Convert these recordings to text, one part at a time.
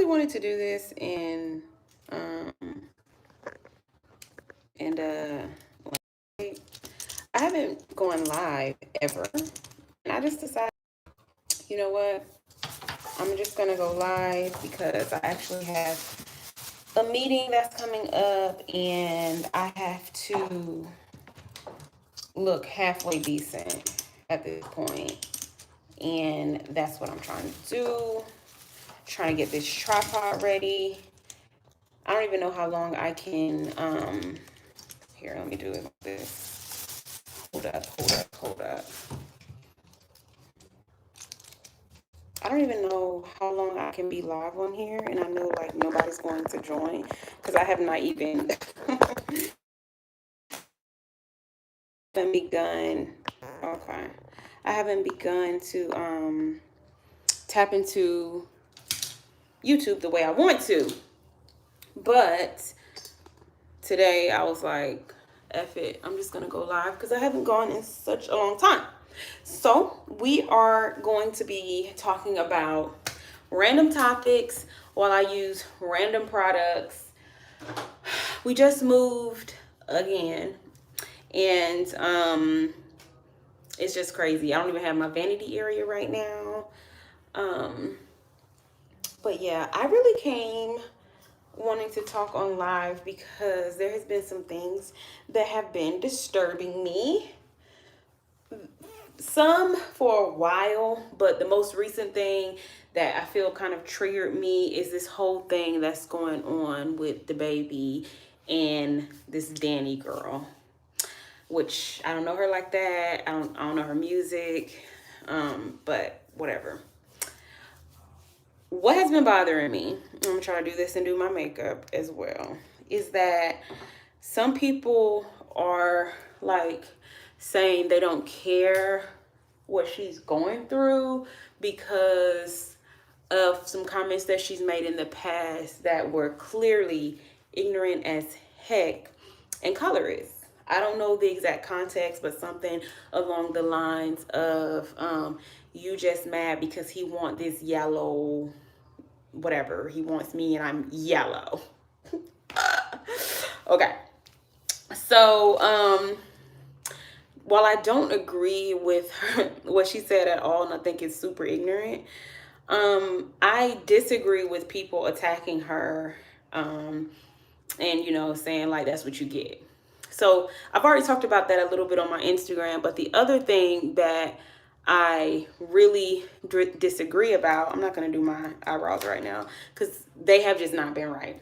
really wanted to do this um and like, I haven't gone live ever. And I just decided, you know what? I'm just gonna go live because I actually have a meeting that's coming up and I have to look halfway decent at this point. And that's what I'm trying to do. Trying to get this tripod ready. I don't even know how long I can here, let me do it like this. Hold up. I don't even know how long I can be live on here, and I know like nobody's going to join because I have not even begun. Okay, I haven't begun to tap into YouTube the way I want to, but today I was like, F it, I'm just gonna go live because I haven't gone in such a long time. So we are going to be talking about random topics while I use random products. We just moved again, and it's just crazy. I don't even have my vanity area right now. Um, but yeah, I really came wanting to talk on live because there has been some things that have been disturbing me, some for a while, but the most recent thing that I feel kind of triggered me is this whole thing that's going on with the baby and this Danny girl, which I don't know her like that. I don't know her music, but whatever. What has been bothering me, I'm gonna try to do this and do my makeup as well, is that some people are like saying they don't care what she's going through because of some comments that she's made in the past that were clearly ignorant as heck and colorist. I don't know the exact context, but something along the lines of you just mad because he want this yellow whatever. He wants me and I'm yellow. Okay. So, while I don't agree with her, what she said at all, and I think it's super ignorant, I disagree with people attacking her, and saying like that's what you get. So I've already talked about that a little bit on my Instagram, but the other thing that I really disagree about, I'm not going to do my eyebrows right now because they have just not been right.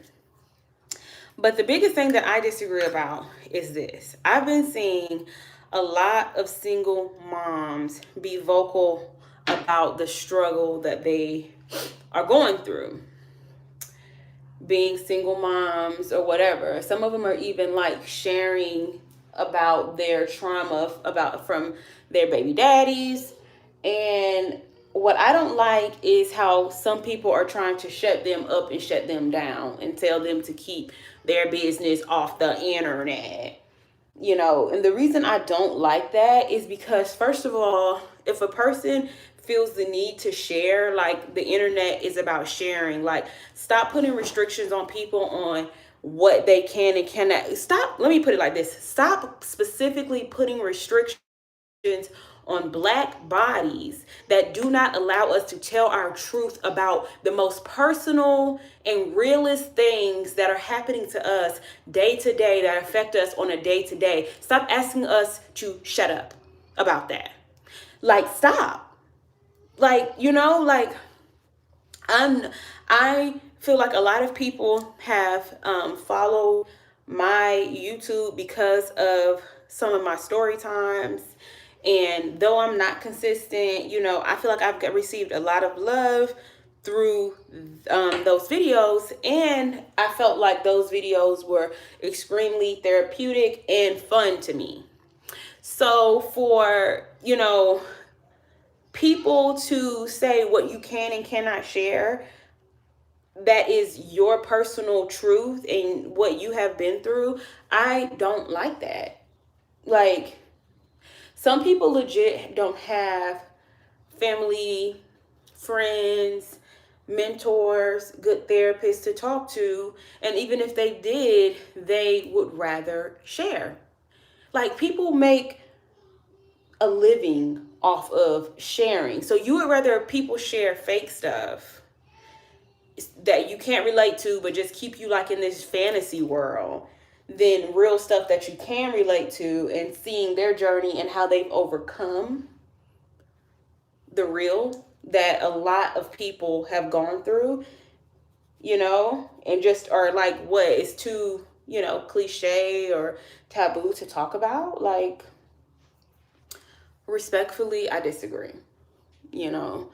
But the biggest thing that I disagree about is this. I've been seeing a lot of single moms be vocal about the struggle that they are going through, being single moms or whatever. Some of them are even like sharing about their trauma about from their baby daddies. And what I don't like is how some people are trying to shut them up and shut them down and tell them to keep their business off the internet. And the reason I don't like that is because, first of all, if a person feels the need to share, like the internet is about sharing, like stop putting restrictions on people on what they can and cannot. Stop, let me put it like this, stop specifically putting restrictions on black bodies that do not allow us to tell our truth about the most personal and realist things that are happening to us day to day, that affect us on a day to day. Stop asking us to shut up about that. Like, stop. Like, like I feel like a lot of people have followed my YouTube because of some of my story times. And though I'm not consistent, I feel like I've received a lot of love through those videos. And I felt like those videos were extremely therapeutic and fun to me. So for, people to say what you can and cannot share, that is your personal truth and what you have been through, I don't like that. Like, some people legit don't have family, friends, mentors, good therapists to talk to. And even if they did, they would rather share. Like, people make a living off of sharing. So you would rather people share fake stuff that you can't relate to, but just keep you like in this fantasy world, than real stuff that you can relate to and seeing their journey and how they've overcome the real that a lot of people have gone through, and just are like, what is too, cliche or taboo to talk about. Like, respectfully, I disagree, you know.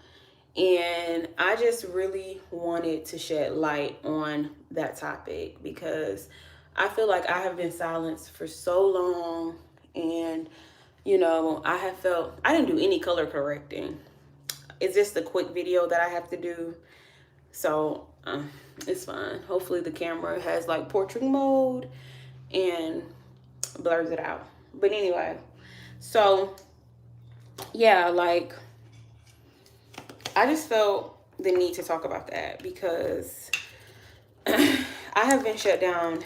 And I just really wanted to shed light on that topic because I feel like I have been silenced for so long. And, I have felt I didn't do any color correcting. It's just a quick video that I have to do. So it's fine. Hopefully, the camera has like portrait mode and blurs it out. But anyway, so yeah, like, I just felt the need to talk about that because I have been shut down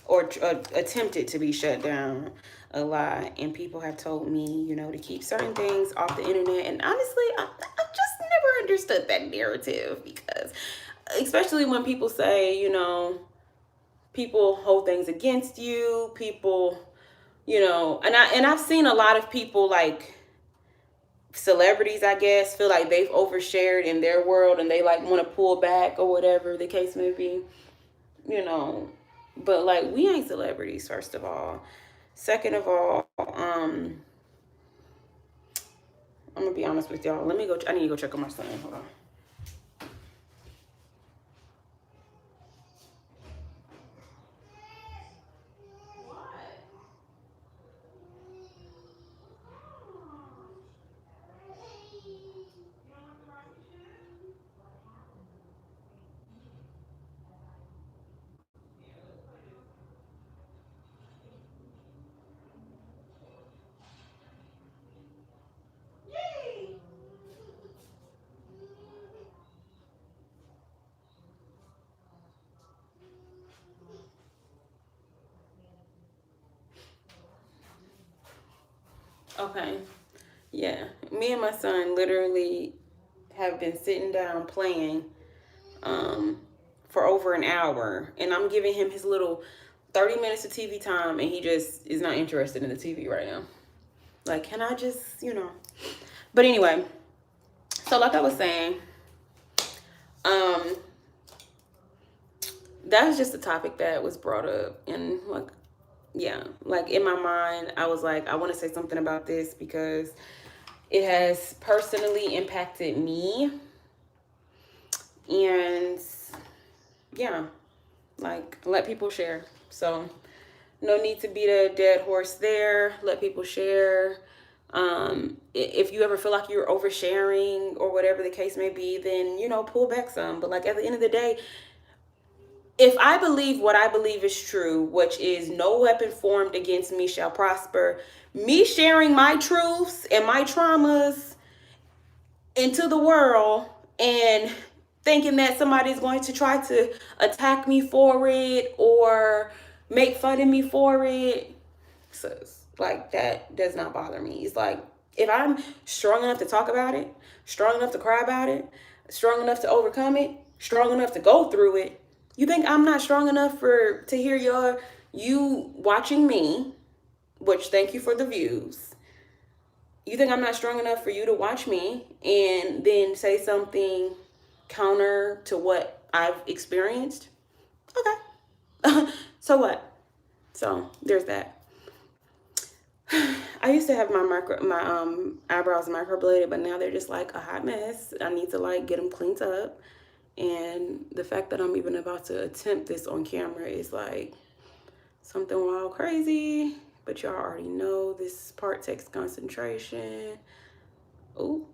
or attempted to be shut down a lot. And people have told me, to keep certain things off the internet. And honestly, I just never understood that narrative because, especially when people say, people hold things against you, people, and I've seen a lot of people, like, celebrities, I guess, feel like they've overshared in their world and they like want to pull back or whatever the case may be, but like, we ain't celebrities, first of all. Second of all, I'm gonna be honest with y'all. I need to go check on my son. Hold on. Okay. Yeah. Me and my son literally have been sitting down playing um for over an hour, and I'm giving him his little 30 minutes of TV time, and he just is not interested in the TV right now. Like, can I just, But anyway, so like I was saying, um, that was just a topic that was brought up, and like, yeah, like, in my mind, I was like, I want to say something about this because it has personally impacted me, and yeah, like, let people share. So no need to beat a dead horse there. Let people share. If you ever feel like you're oversharing or whatever the case may be, then, pull back some. But like, at the end of the day, if I believe what I believe is true, which is no weapon formed against me shall prosper, me sharing my truths and my traumas into the world and thinking that somebody's going to try to attack me for it or make fun of me for it, sis, like, that does not bother me. It's like, if I'm strong enough to talk about it, strong enough to cry about it, strong enough to overcome it, strong enough to go through it, you think I'm not strong enough to hear you watching me, which, thank you for the views. You think I'm not strong enough for you to watch me and then say something counter to what I've experienced? Okay. So what? So there's that. I used to have my eyebrows microbladed, but now they're just like a hot mess. I need to like get them cleaned up. And the fact that I'm even about to attempt this on camera is like something wild crazy. But y'all already know this part takes concentration. Ooh.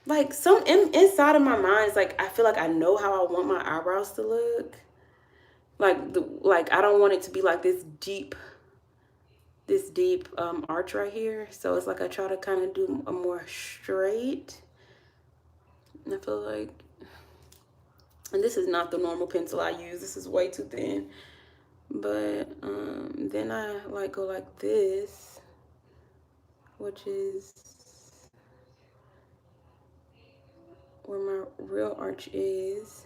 Like, inside of my mind, it's like I feel like I know how I want my eyebrows to look. Like I don't want it to be like this deep arch right here. So it's like I try to kind of do a more straight. And I feel like And this is not the normal pencil I use. This is way too thin. But then I like go like this, which is where my real arch is.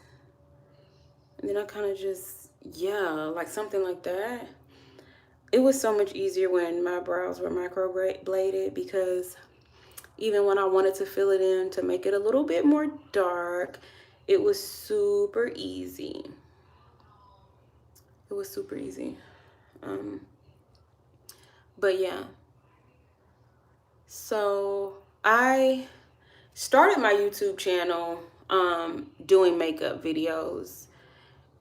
And then I kind of just, yeah, like something like that. It was so much easier when my brows were microbladed, because even when I wanted to fill it in to make it a little bit more dark, it was super easy. It was super easy. But yeah. So I started my YouTube channel doing makeup videos.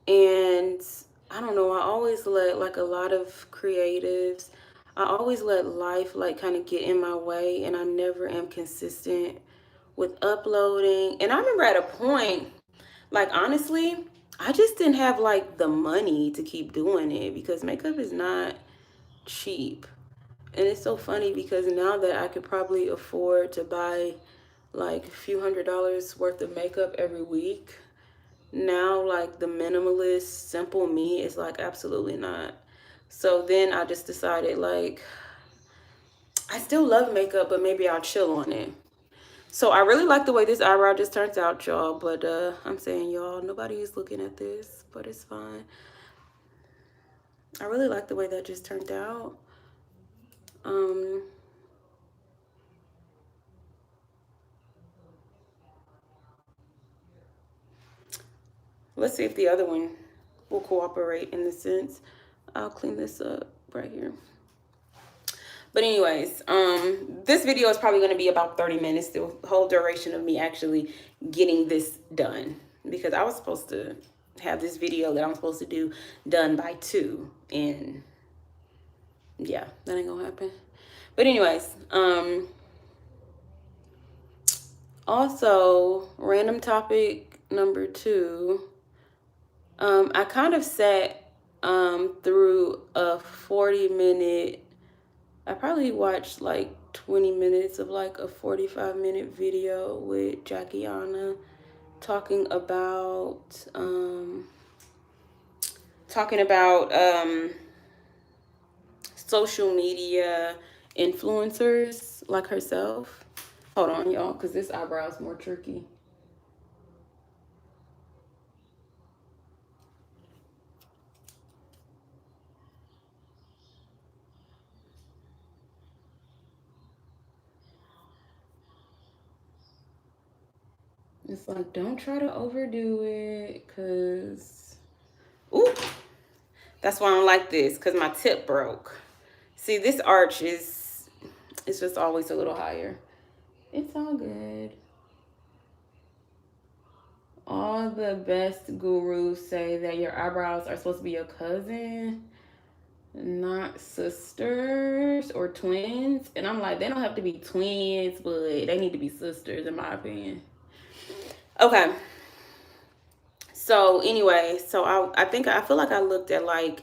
And I don't know, I always let, like a lot of creatives, I always let life like kind of get in my way, and I never am consistent with uploading. And I remember at a point, like honestly, I just didn't have like the money to keep doing it, because makeup is not cheap. And it's so funny because now that I could probably afford to buy like a few $100s worth of makeup every week, now like the minimalist simple me is like absolutely not. So then I just decided, like, I still love makeup, but maybe I'll chill on it. So I really like the way this eyebrow just turns out, y'all. But I'm saying, y'all, nobody is looking at this, but it's fine. I really like the way that just turned out. Um, let's see if the other one will cooperate in this sense. I'll clean this up right here. But anyways, this video is probably going to be about 30 minutes, the whole duration of me actually getting this done, because I was supposed to have this video that I'm supposed to do done by 2, and yeah, that ain't gonna happen. But anyways, also random topic number 2, I kind of sat through a 40-minute, I probably watched like 20 minutes of like a 45-minute video with Jackie Anna talking about social media influencers like herself. Hold on, y'all, because this eyebrow is more tricky. It's like, don't try to overdo it, because, ooh, that's why I don't like this, because my tip broke. See, this arch is, it's just always a little higher. It's all good. All the best gurus say that your eyebrows are supposed to be your cousin, not sisters or twins. And I'm like, they don't have to be twins, but they need to be sisters, in my opinion. Okay. So anyway, so I feel like I looked at like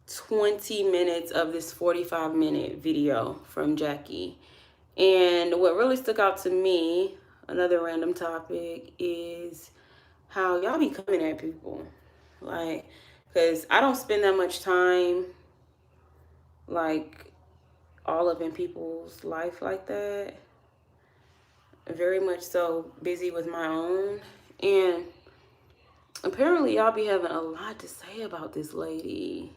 20 minutes of this 45-minute video from Jackie. And what really stuck out to me, another random topic, is how y'all be coming at people. Like, because I don't spend that much time, like, all up in people's life like that. Very much so busy with my own. And apparently y'all be having a lot to say about this lady.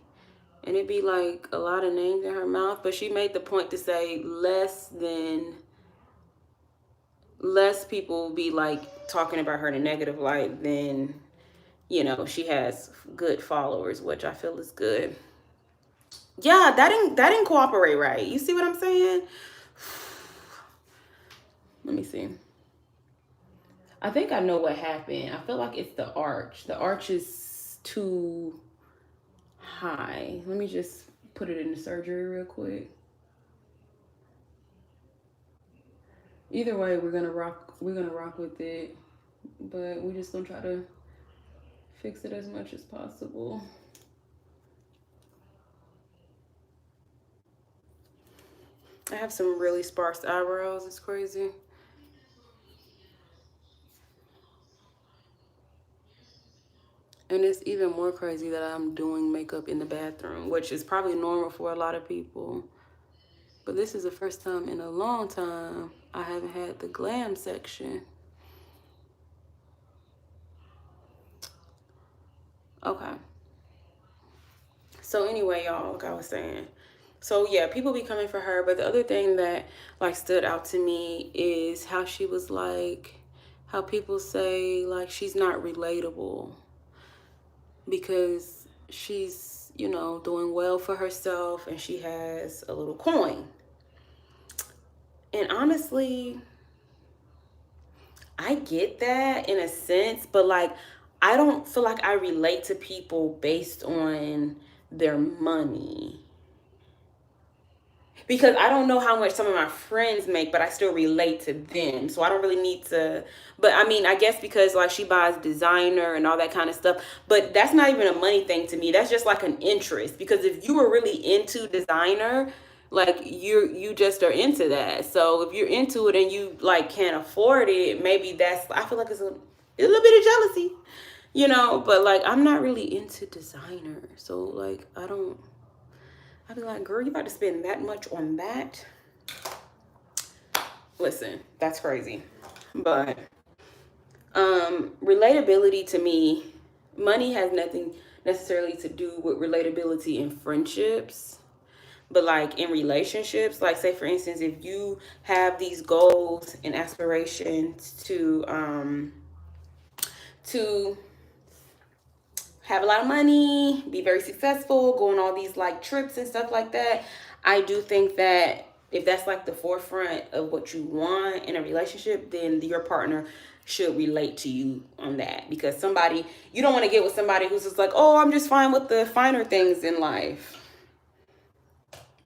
And it'd be like a lot of names in her mouth. But she made the point to say less people be like talking about her in a negative light than, you know, she has good followers, which I feel is good. Yeah, that didn't cooperate right. You see what I'm saying? Let me see. I think I know what happened. I feel like it's the arch. The arch is too high. Let me just put it in the surgery real quick. Either way, we're gonna rock with it. But we're just gonna try to fix it as much as possible. I have some really sparse eyebrows. It's crazy. And it's even more crazy that I'm doing makeup in the bathroom, which is probably normal for a lot of people. But this is the first time in a long time I haven't had the glam section. Okay. So anyway, y'all, like I was saying. So yeah, people be coming for her, but the other thing that like stood out to me is how she was like, how people say like she's not relatable because she's, you know, doing well for herself and she has a little coin. And honestly, I get that in a sense, but like I don't feel like I relate to people based on their money. Because I don't know how much some of my friends make, but I still relate to them. So I don't really need to. But I mean, I guess because like she buys designer and all that kind of stuff, but that's not even a money thing to me. That's just like an interest. Because if you were really into designer, like you just are into that. So if you're into it and you like can't afford it, maybe that's, I feel like it's a little bit of jealousy, you know. But like I'm not really into designer, so like I don't. I'd be like, girl, you about to spend that much on that? Listen, that's crazy. But relatability to me, money has nothing necessarily to do with relatability in friendships. But like in relationships, like say for instance, if you have these goals and aspirations to have a lot of money, be very successful, go on all these like trips and stuff like that. I do think that if that's like the forefront of what you want in a relationship, then your partner should relate to you on that. Because somebody, you don't want to get with somebody who's just like, oh, I'm just fine with the finer things in life.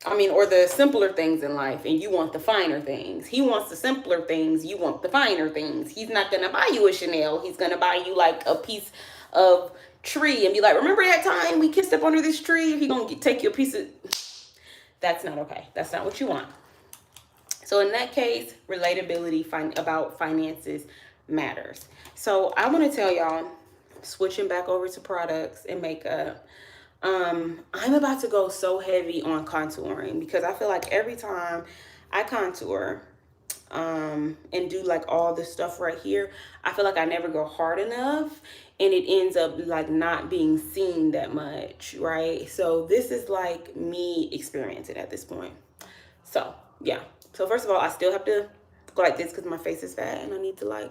I mean, or the simpler things in life, and you want the finer things. He wants the simpler things, you want the finer things. He's not gonna buy you a Chanel. He's gonna buy you like a piece of tree and be like, remember that time we kissed up under this tree? He gonna take you a piece of. That's not okay. That's not what you want. So in that case, relatability about finances matters. So I want to tell y'all, switching back over to products and makeup. I'm about to go so heavy on contouring because I feel like every time I contour, and do like all this stuff right here, I feel like I never go hard enough and it ends up like not being seen that much, right? So this is like me experiencing at this point. So yeah. So first of all, I still have to go like this because my face is fat and I need to like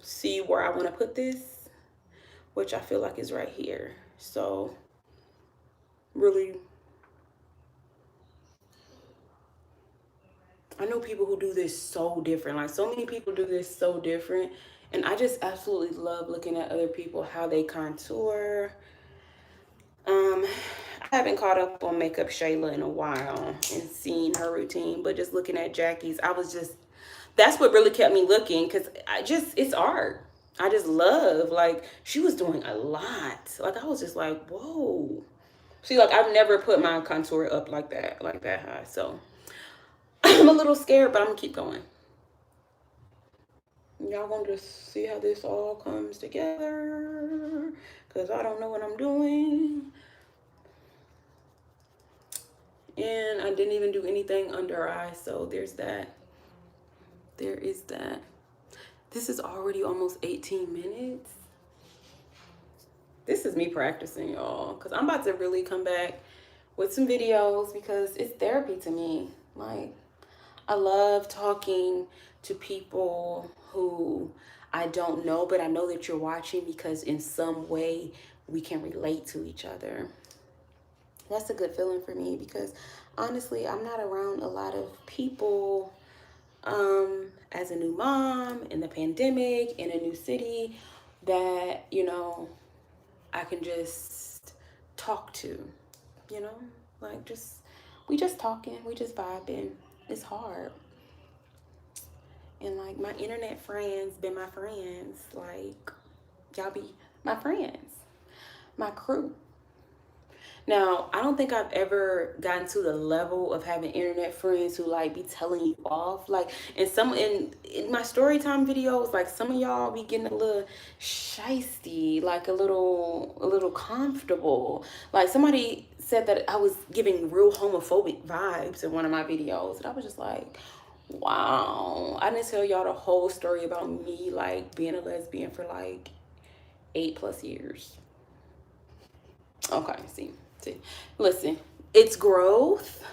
see where I want to put this, which I feel like is right here. So really, I know people who do this so different. Like so many people do this so different. And I just absolutely love looking at other people, how they contour. I haven't caught up on Makeup Shayla in a while and seen her routine, but just looking at Jackie's, I was just, that's what really kept me looking because it's art. I just love, like, she was doing a lot. Like, I was just like, whoa. See, like, I've never put my contour up like that high. So I'm a little scared, but I'm gonna keep going. Y'all gonna just see how this all comes together because I don't know what I'm doing. And I didn't even do anything under eye, so there's that. There is that. This is already almost 18 minutes. This is me practicing, y'all, because I'm about to really come back with some videos because it's therapy to me. Like, I love talking to people who I don't know, but I know that you're watching because in some way we can relate to each other. That's a good feeling for me because honestly, I'm not around a lot of people as a new mom in the pandemic in a new city that, you know, I can just talk to, you know, like just, we just talking, we just vibing. It's hard. And like my internet friends been my friends. Like y'all be my friends, my crew. Now, I don't think I've ever gotten to the level of having internet friends who like be telling you off. Like in my story time videos, like some of y'all be getting a little shisty, like a little comfortable. Like somebody said that I was giving real homophobic vibes in one of my videos, and I was just like, wow. I didn't tell y'all the whole story about me like being a lesbian for like 8+ years. Okay, see. Listen, it's growth.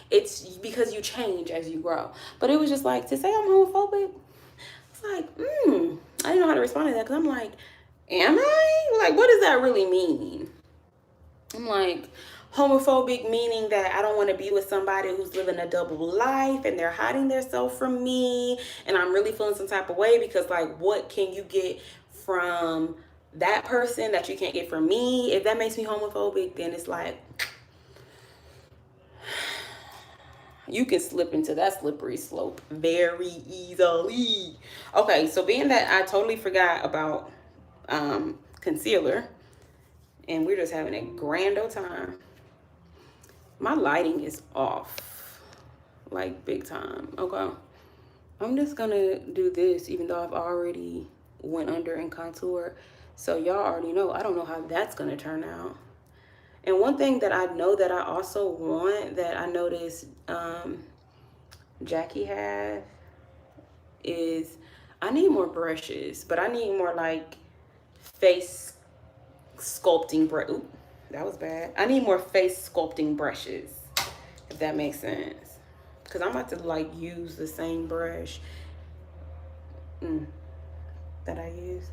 It's because you change as you grow. But it was just like to say I'm homophobic. It's like, I didn't know how to respond to that because I'm like, am I? Like, what does that really mean? I'm like, homophobic meaning that I don't want to be with somebody who's living a double life and they're hiding their self from me, and I'm really feeling some type of way because like, what can you get from that person that you can't get from me? If that makes me homophobic, then it's like you can slip into that slippery slope very easily. Okay, so being that I totally forgot about concealer and we're just having a grand old time, my lighting is off, like big time. Okay, I'm just gonna do this even though I've already went under and contour. So y'all already know, I don't know how that's gonna turn out. And one thing that I know that I also want that I noticed Jackie had is I need more brushes, but I need more like face sculpting brush. Ooh, that was bad. I need more face sculpting brushes, if that makes sense. Cause I'm about to like use the same brush that I use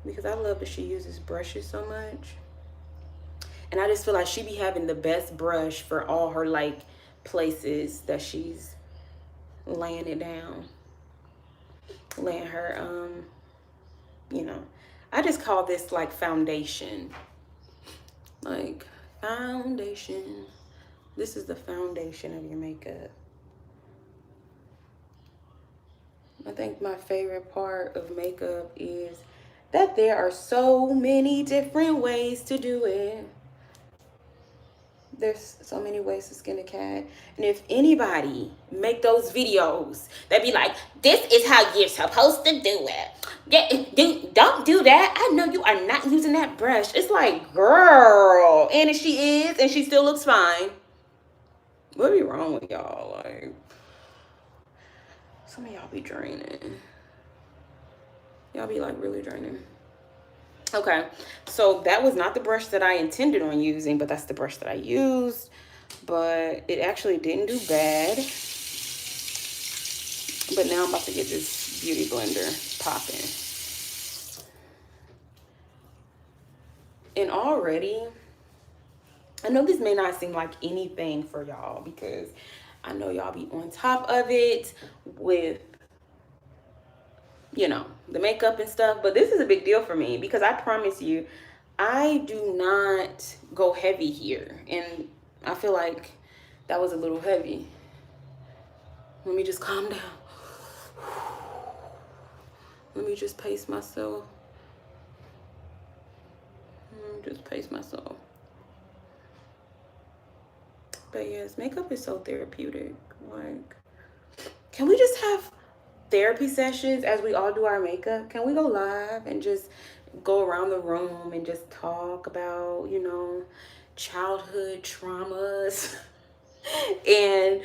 because I love that she uses brushes so much, and I just feel like she be having the best brush for all her like places that she's laying it down, laying her you know, I just call this like foundation. Like foundation. This is the foundation of your makeup. I think my favorite part of makeup is that there are so many different ways to do it. There's so many ways to skin a cat. And if anybody make those videos that be like, this is how you're supposed to do it. Don't do that. I know you are not using that brush. It's like, girl. And if she is, and she still looks fine. What be wrong with y'all? Like, some of y'all be draining. Y'all be like really draining. Okay, so that was not the brush that I intended on using, but that's the brush that I used. But it actually didn't do bad. But now I'm about to get this beauty blender popping. And already, I know this may not seem like anything for y'all because I know y'all be on top of it with, the makeup and stuff. But this is a big deal for me because I promise you, I do not go heavy here. And I feel like that was a little heavy. Let me just calm down. Let me just pace myself. But yes, makeup is so therapeutic. Like, can we just have therapy sessions as we all do our makeup? Can we go live and just go around the room and just talk about, childhood traumas? And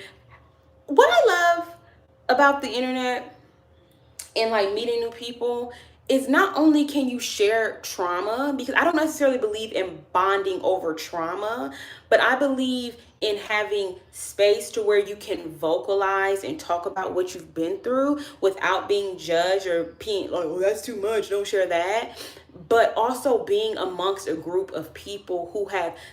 what I love about the internet and like meeting new people is not only can you share trauma, because I don't necessarily believe in bonding over trauma, but I believe in having space to where you can vocalize and talk about what you've been through without being judged or being like, oh, that's too much, don't share that. But also being amongst a group of people who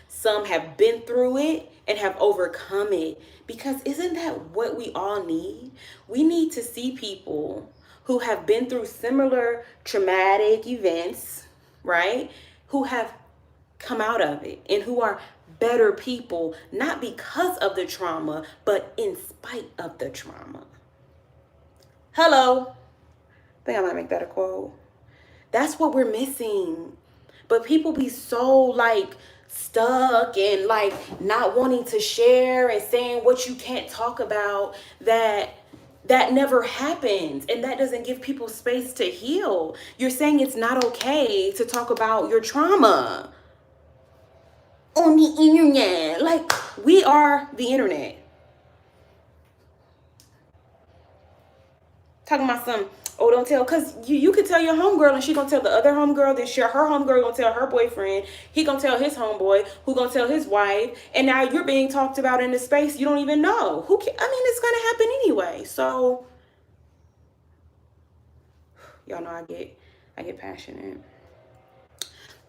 some have been through it and have overcome it. Because isn't that what we all need? We need to see people who have been through similar traumatic events, right? Who have come out of it and who are better people, not because of the trauma, but in spite of the trauma. Hello. I think I might make that a quote. That's what we're missing. But people be so like stuck and like not wanting to share and saying what you can't talk about, that never happens, and that doesn't give people space to heal. You're saying it's not okay to talk about your trauma on the internet. Like, we are the internet. Talking about some, oh, don't tell, because you could tell your homegirl and she gonna tell the other homegirl, then her homegirl gonna tell her boyfriend, he gonna tell his homeboy, who gonna tell his wife, and now you're being talked about in a space you don't even know. Who can, I mean, it's gonna happen anyway. So y'all know I get passionate.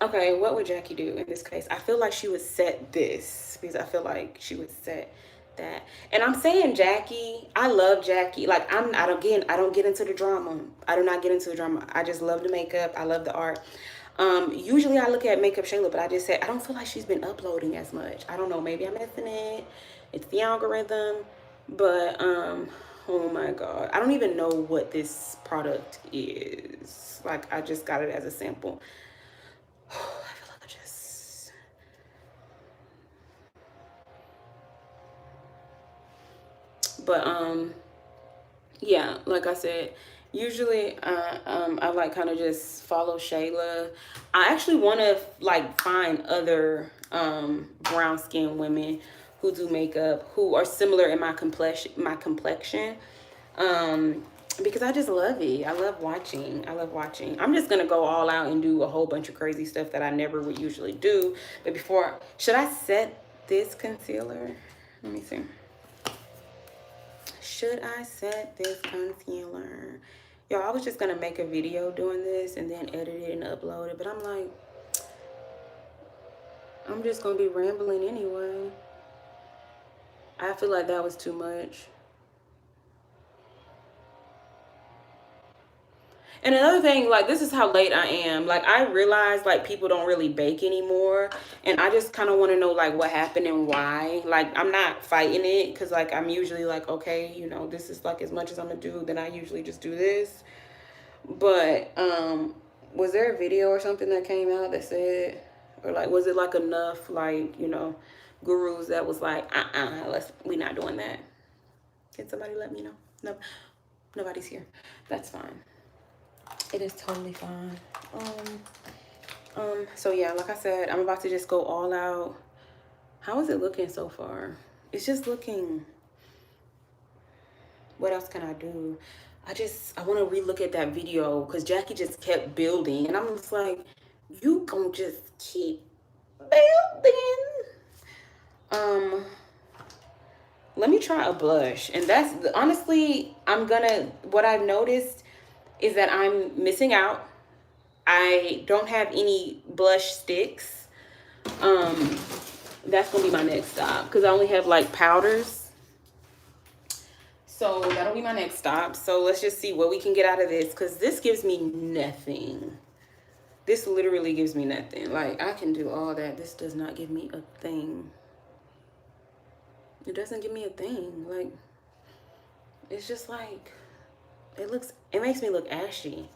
Okay, what would Jackie do in this case? I feel like she would set this, because I feel like she would set that. And I'm saying Jackie, I love Jackie. Like, I don't get into the drama. I do not get into the drama. I just love the makeup. I love the art. Usually I look at Makeup Shayla, but I just said I don't feel like she's been uploading as much. I don't know, maybe I'm missing it. It's the algorithm. But oh my god, I don't even know what this product is. Like, I just got it as a sample. I feel like I just... But yeah, like I said, usually I like kind of just follow Shayla. I actually want to like find other brown skinned women who do makeup, who are similar in my complexion. Because I just love it. I love watching. I'm just gonna go all out and do a whole bunch of crazy stuff that I never would usually do. But before, should I set this concealer? Let me see. Should I set this concealer? Yo, I was just gonna make a video doing this and then edit it and upload it, but I'm like, I'm just gonna be rambling anyway. I feel like that was too much. And another thing, like, this is how late I am. Like, I realize, like, people don't really bake anymore. And I just kind of want to know, like, what happened and why. Like, I'm not fighting it because, like, I'm usually like, okay, you know, this is, like, as much as I'm going to do, then I usually just do this. But was there a video or something that came out that said, or, like, was it, like, enough, like, you know, gurus that was like, we not doing that? Can somebody let me know? No, nobody's here. That's fine. It is totally fine. So yeah, like I said, I'm about to just go all out. How is it looking so far? It's just looking... What else can I do? I want to relook at that video because Jackie just kept building. And I'm just like, you gonna just keep building. Let me try a blush. And that's, honestly, what I've noticed is that I'm missing out. I don't have any blush sticks. That's gonna be my next stop because I only have like powders. So that'll be my next stop. So let's just see what we can get out of this, because this gives me nothing. This literally gives me nothing. Like, I can do all that. This does not give me a thing. It doesn't give me a thing. Like, it's just like, it makes me look ashy.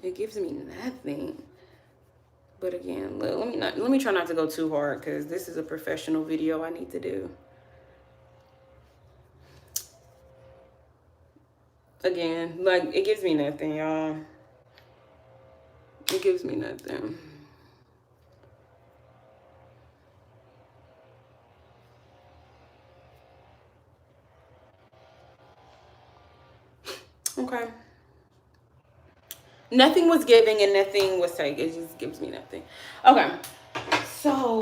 It gives me nothing. But again, let me try not to go too hard because this is a professional video I need to do. Again, like, it gives me nothing, y'all. It gives me nothing. Okay. Nothing was giving and nothing was taken. It just gives me nothing. Okay. So,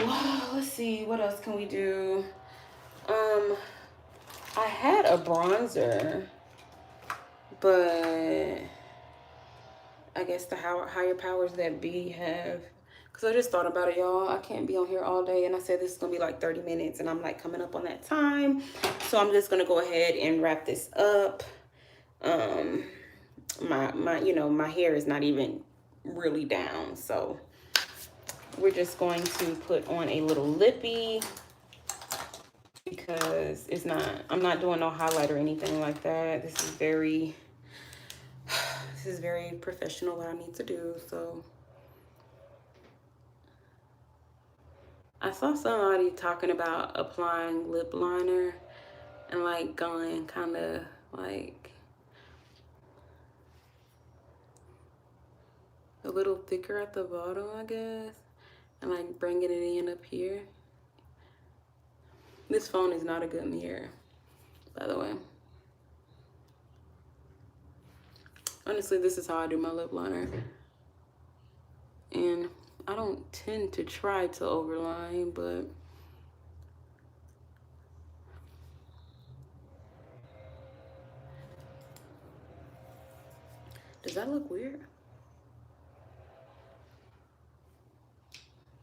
let's see. What else can we do? I had a bronzer, but I guess the higher powers that be have. Because I just thought about it, y'all. I can't be on here all day. And I said this is going to be like 30 minutes. And I'm like coming up on that time. So I'm just going to go ahead and wrap this up. My hair is not even really down. So we're just going to put on a little lippy. Because I'm not doing no highlight or anything like that. This is very professional what I need to do. So I saw somebody talking about applying lip liner and like going kind of like a little thicker at the bottom, I guess, and like bringing it in up here. This phone is not a good mirror, by the way. Honestly, this is how I do my lip liner. And I don't tend to try to overline, but does that look weird?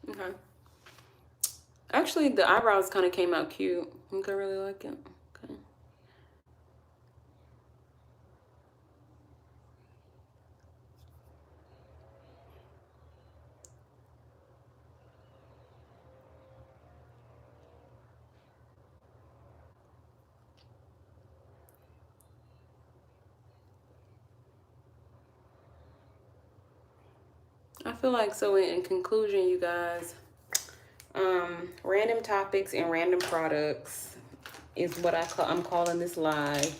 Okay. Actually, the eyebrows kind of came out cute. I think I really like it. Okay. I feel like, so in conclusion, you guys, random topics and random products is what I'm calling this live.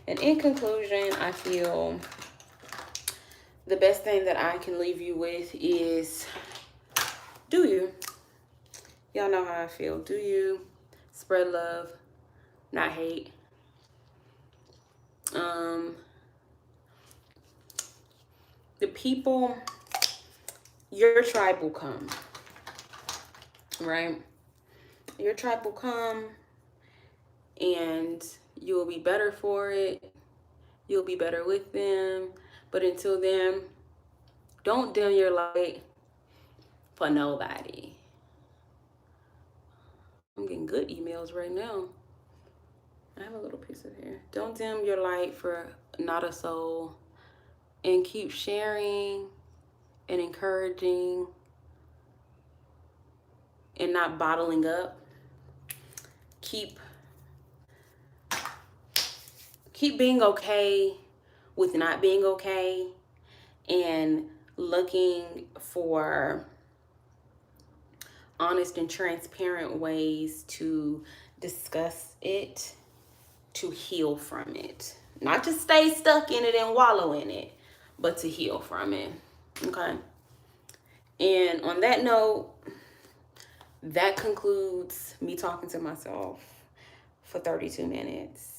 And in conclusion, I feel the best thing that I can leave you with is do you. Y'all know how I feel. Do you. Spread love, not hate. The people, your tribe will come, right? Your tribe will come and you will be better for it. You'll be better with them. But until then, don't dim your light for nobody. I'm getting good emails right now. I have a little piece of hair. Don't dim your light for not a soul. And keep sharing and encouraging and not bottling up. Keep being okay with not being okay and looking for honest and transparent ways to discuss it, to heal from it. Not to stay stuck in it and wallow in it, but to heal from it. Okay. And on that note, that concludes me talking to myself for 32 minutes.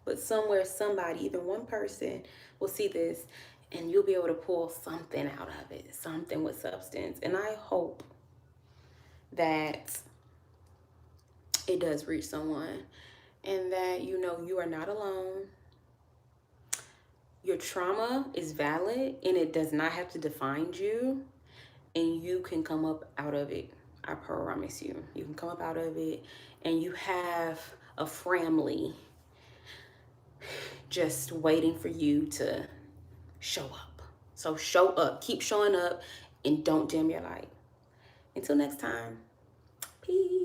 But somewhere, somebody, even one person will see this and you'll be able to pull something out of it, something with substance. And I hope that it does reach someone and that you know you are not alone. Your trauma is valid and it does not have to define you, and you can come up out of it. I promise you. You can come up out of it and you have a family just waiting for you to show up. So show up, keep showing up, and don't dim your light. Until next time, peace.